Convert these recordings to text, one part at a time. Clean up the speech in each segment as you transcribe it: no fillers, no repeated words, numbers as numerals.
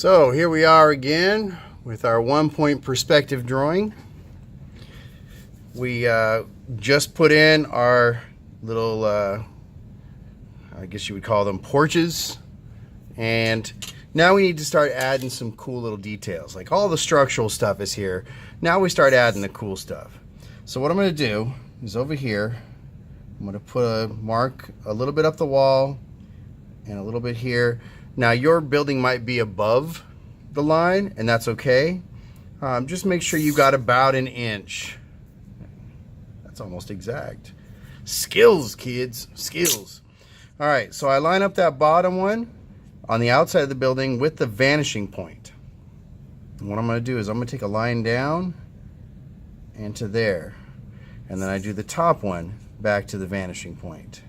So here we are again with our 1-point perspective drawing. We just put in our little, I guess you would call them porches. And now we need to start adding some cool little details. Like all the structural stuff is here. Now we start adding the cool stuff. So what I'm going to do is over here, I'm going to put a mark a little bit up the wall and a little bit here. Now your building might be above the line, and that's okay. Just make sure you got about an inch. That's almost exact. Skills, kids, skills. All right, so I line up that bottom one on the outside of the building with the vanishing point. And what I'm going to do is I'm going to take a line down and to there. And then I do the top one back to the vanishing point.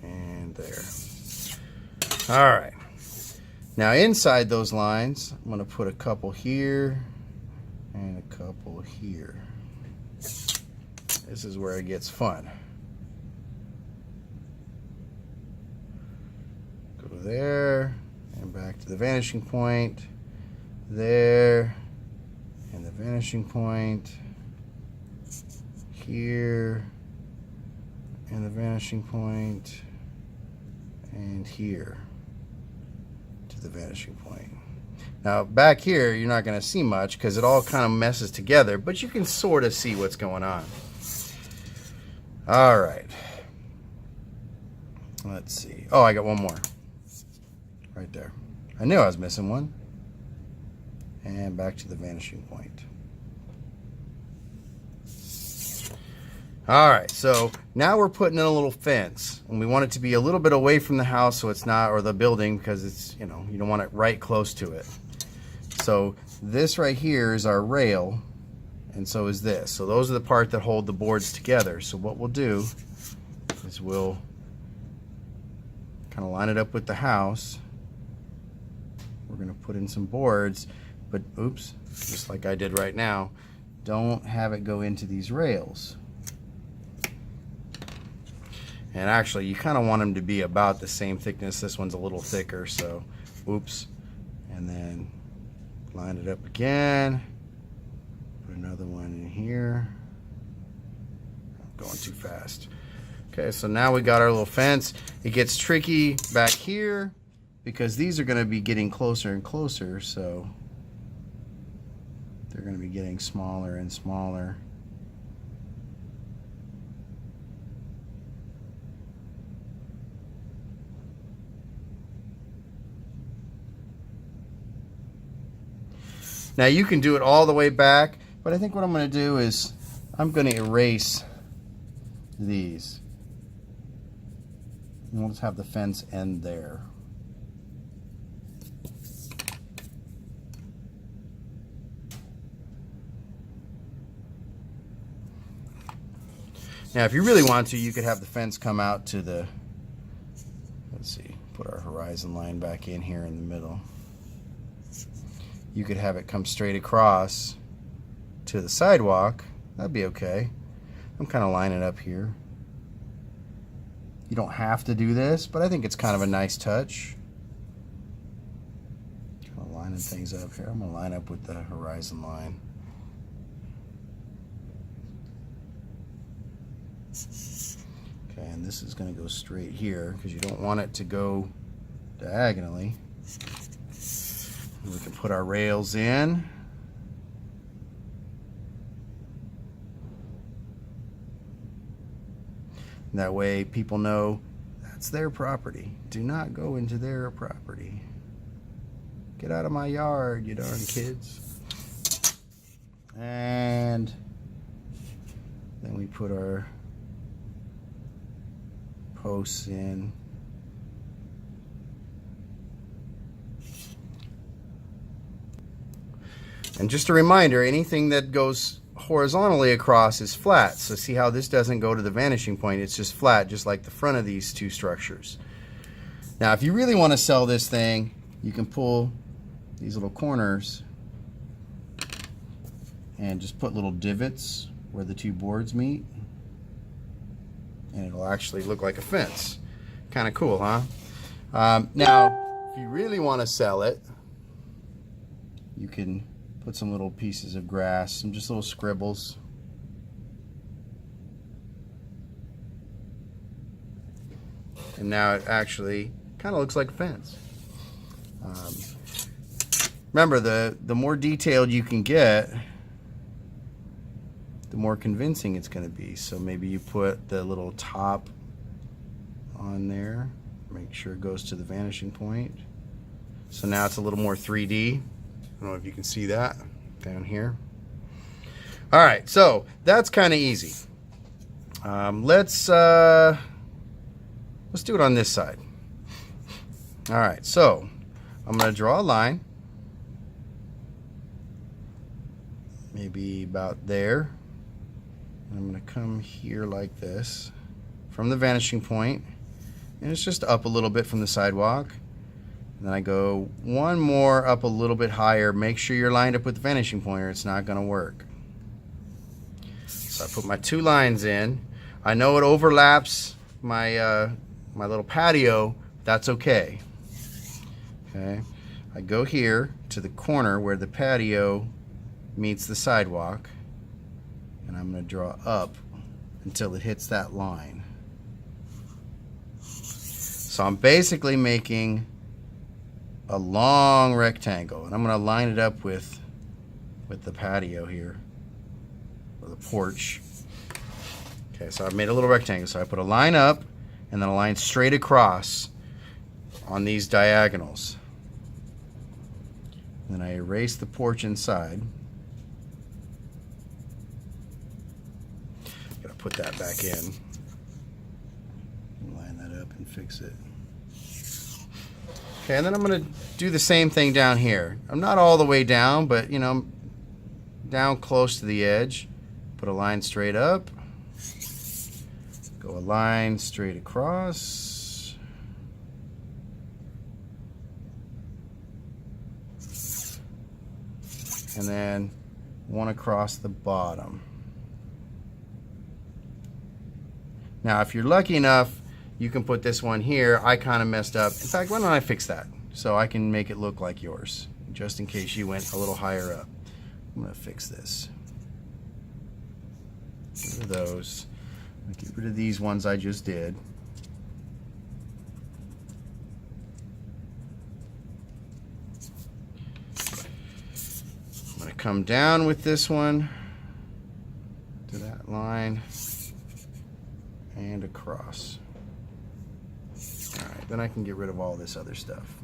And there. All right. Now inside those lines, I'm going to put a couple here and a couple here. This is where it gets fun. Go there and back to the vanishing point. There and the vanishing point. Here and the vanishing point. And here to the vanishing point. Now back here you're not going to see much because it all kind of messes together, but you can sort of see what's going on. All right, let's see. Oh, I got one more right there. I knew I was missing one. And back to the vanishing point. All right, so now we're putting in a little fence, and we want it to be a little bit away from the house so it's not, or the building, because it's, you know, you don't want it right close to it. So this right here is our rail, and so is this. So those are the part that hold the boards together. So what we'll do is we'll kind of line it up with the house. We're going to put in some boards, but oops, just like I did right now, don't have it go into these rails. And actually, you kind of want them to be about the same thickness. This one's a little thicker, so oops. And then line it up again. Put another one in here. I'm going too fast. Okay, so now we got our little fence. It gets tricky back here because these are going to be getting closer and closer, so they're going to be getting smaller and smaller. Now you can do it all the way back, but I think what I'm going to do is I'm going to erase these. And we'll just have the fence end there. Now if you really want to, you could have the fence come out to the, let's see, put our horizon line back in here in the middle. You could have it come straight across to the sidewalk. That'd be okay. I'm kind of lining up here. You don't have to do this, but I think it's kind of a nice touch. Kind of lining things up here. I'm going to line up with the horizon line. Okay, and this is going to go straight here because you don't want it to go diagonally. We can put our rails in. That way people know that's their property. Do not go into their property. Get out of my yard, you darn kids. And then we put our posts in. And just a reminder, anything that goes horizontally across is flat. So see how this doesn't go to the vanishing point, it's just flat, just like the front of these two structures. Now if you really want to sell this thing, you can pull these little corners and just put little divots where the two boards meet. and it'll actually look like a fence. Kind of cool, huh? Now, if you really want to sell it, you can put some little pieces of grass, some just little scribbles. And now it actually kind of looks like a fence. Remember, the more detailed you can get, the more convincing it's going to be. So maybe you put the little top on there. Make sure it goes to the vanishing point. So now it's a little more 3D. I don't know if you can see that down here. All right, so that's kind of easy. Let's do it on this side. All right, so I'm going to draw a line, maybe about there. I'm going to come here like this from the vanishing point, and it's just up a little bit from the sidewalk. And then I go one more up a little bit higher. Make sure you're lined up with the vanishing point or it's not going to work. So I put my 2 lines in. I know it overlaps my my little patio. That's okay. Okay. I go here to the corner where the patio meets the sidewalk, and I'm going to draw up until it hits that line. So I'm basically making a long rectangle, and I'm going to line it up with the patio here, or the porch. Okay, so I've made a little rectangle. So I put a line up and then a line straight across on these diagonals. Then I erase the porch inside. Gotta put that back in. Line that up and fix it. Okay, and then I'm going to do the same thing down here. I'm not all the way down, but you know, down close to the edge. Put a line straight up. Go a line straight across. And then one across the bottom. Now, if you're lucky enough, you can put this one here. I kind of messed up. In fact, why don't I fix that so I can make it look like yours, just in case you went a little higher up. I'm going to fix this. Get rid of those. Get rid of these ones I just did. I'm going to come down with this one to that line and across. Alright, then I can get rid of all this other stuff.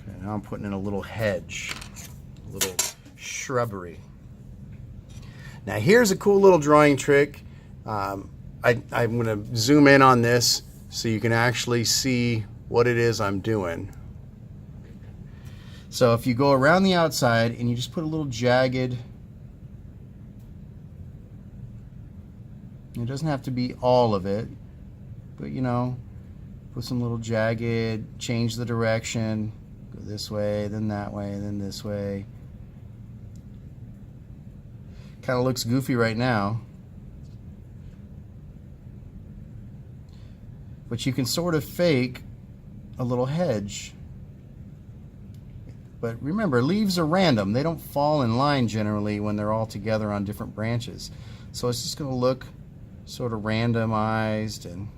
Okay, now I'm putting in a little hedge, a little shrubbery. Now here's a cool little drawing trick. I'm going to zoom in on this so you can actually see what it is I'm doing. So if you go around the outside and you just put a little jagged, it doesn't have to be all of it, but you know, put some little jagged, change the direction, go this way, then that way, then this way. Kind of looks goofy right now, but you can sort of fake a little hedge. But remember, leaves are random. They don't fall in line generally when they're all together on different branches. So it's just going to look sort of randomized, and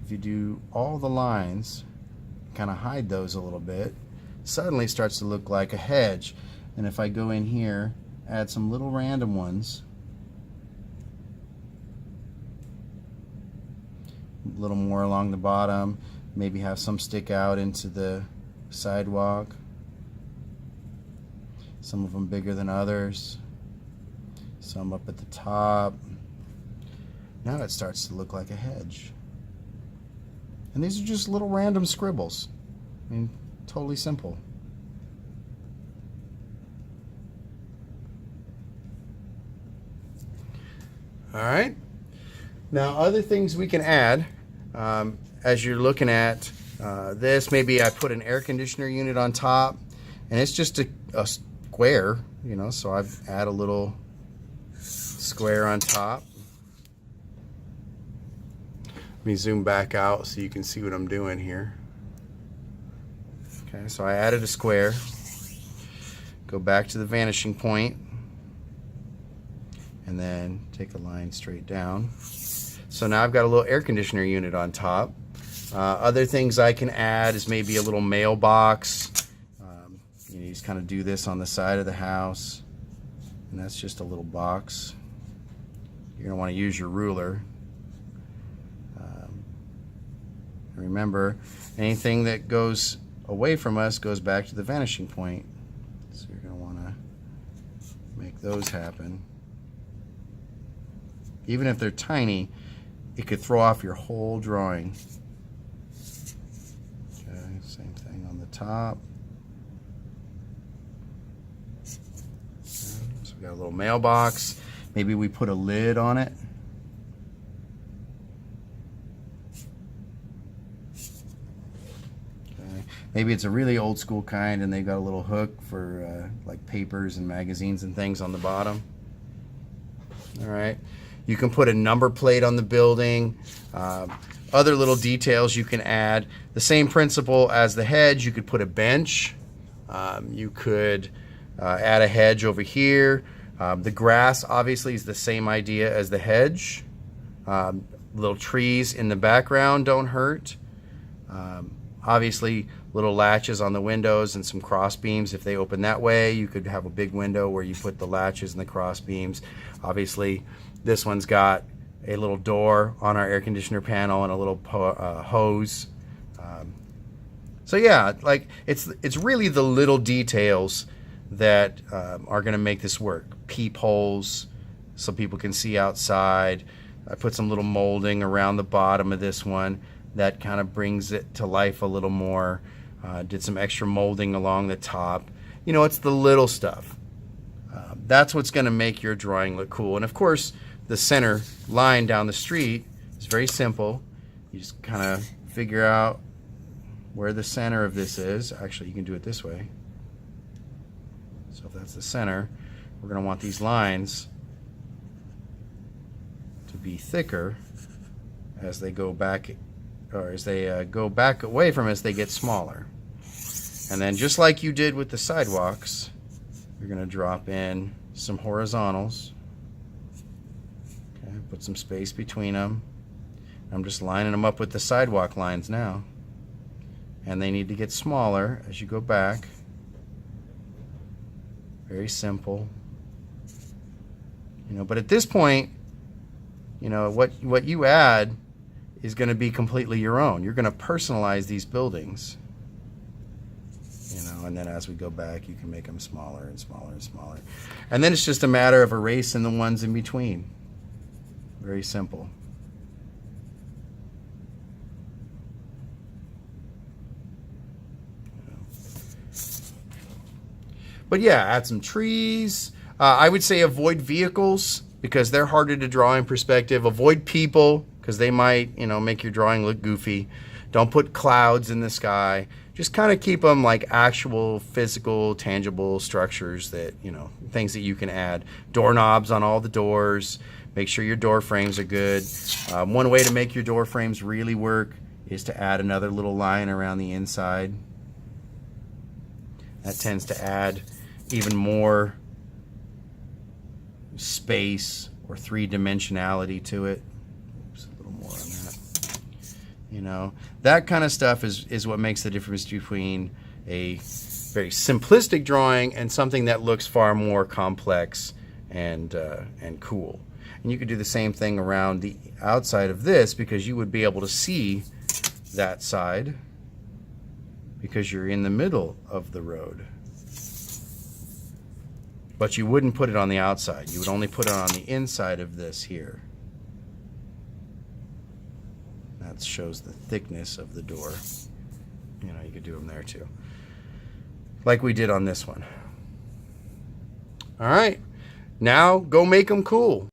if you do all the lines, kind of hide those a little bit, suddenly it starts to look like a hedge. And if I go in here, add some little random ones, a little more along the bottom, maybe have some stick out into the sidewalk, some of them bigger than others, some up at the top. Now it starts to look like a hedge. And these are just little random scribbles. I mean, totally simple. All right. Now, other things we can add as you're looking at this, maybe I put an air conditioner unit on top, and it's just a square, you know, so I've add a little square on top. Let me zoom back out so you can see what I'm doing here. Okay, so I added a square. Go back to the vanishing point, and then take a line straight down. So now I've got a little air conditioner unit on top. Other things I can add is maybe a little mailbox. You just kind of do this on the side of the house, and that's just a little box. You're going to want to use your ruler. Remember, anything that goes away from us goes back to the vanishing point. So you're going to want to make those happen. Even if they're tiny, it could throw off your whole drawing. Okay, same thing on the top. Okay, so we got a little mailbox. Maybe we put a lid on it. Maybe it's a really old school kind and they've got a little hook for like papers and magazines and things on the bottom. All right. You can put a number plate on the building. Other little details you can add. The same principle as the hedge. You could put a bench. You could add a hedge over here. The grass obviously is the same idea as the hedge. Little trees in the background don't hurt. Obviously, little latches on the windows and some cross beams. If they open that way, you could have a big window where you put the latches and the cross beams. Obviously, this one's got a little door on our air conditioner panel and a little hose. So yeah, like it's really the little details that are going to make this work. Peepholes, so people can see outside. I put some little molding around the bottom of this one. That kind of brings it to life a little more. Did some extra molding along the top. You know, it's the little stuff. That's what's going to make your drawing look cool. And of course, the center line down the street is very simple. You just kind of figure out where the center of this is. Actually, you can do it this way. So if that's the center, we're going to want these lines to be thicker as they go back, or as they go back away from us, they get smaller. And then just like you did with the sidewalks, you're going to drop in some horizontals. Okay, put some space between them. I'm just lining them up with the sidewalk lines now. And they need to get smaller as you go back. Very simple. You know, but at this point, you know, what you add is going to be completely your own. You're going to personalize these buildings. You know, and then as we go back, you can make them smaller and smaller and smaller. And then it's just a matter of erasing the ones in between. Very simple. But yeah, add some trees. I would say avoid vehicles because they're harder to draw in perspective. Avoid people because they might, you know, make your drawing look goofy. Don't put clouds in the sky. Just kind of keep them like actual physical, tangible structures that, you know, things that you can add. Doorknobs on all the doors. Make sure your door frames are good. One way to make your door frames really work is to add another little line around the inside. That tends to add even more space or three-dimensionality to it. Oops, a little more on that. You know, that kind of stuff is what makes the difference between a very simplistic drawing and something that looks far more complex and cool. And you could do the same thing around the outside of this because you would be able to see that side because you're in the middle of the road. But you wouldn't put it on the outside. You would only put it on the inside of this here. That shows the thickness of the door. You know, you could do them there too. Like we did on this one. All right. Now go make them cool.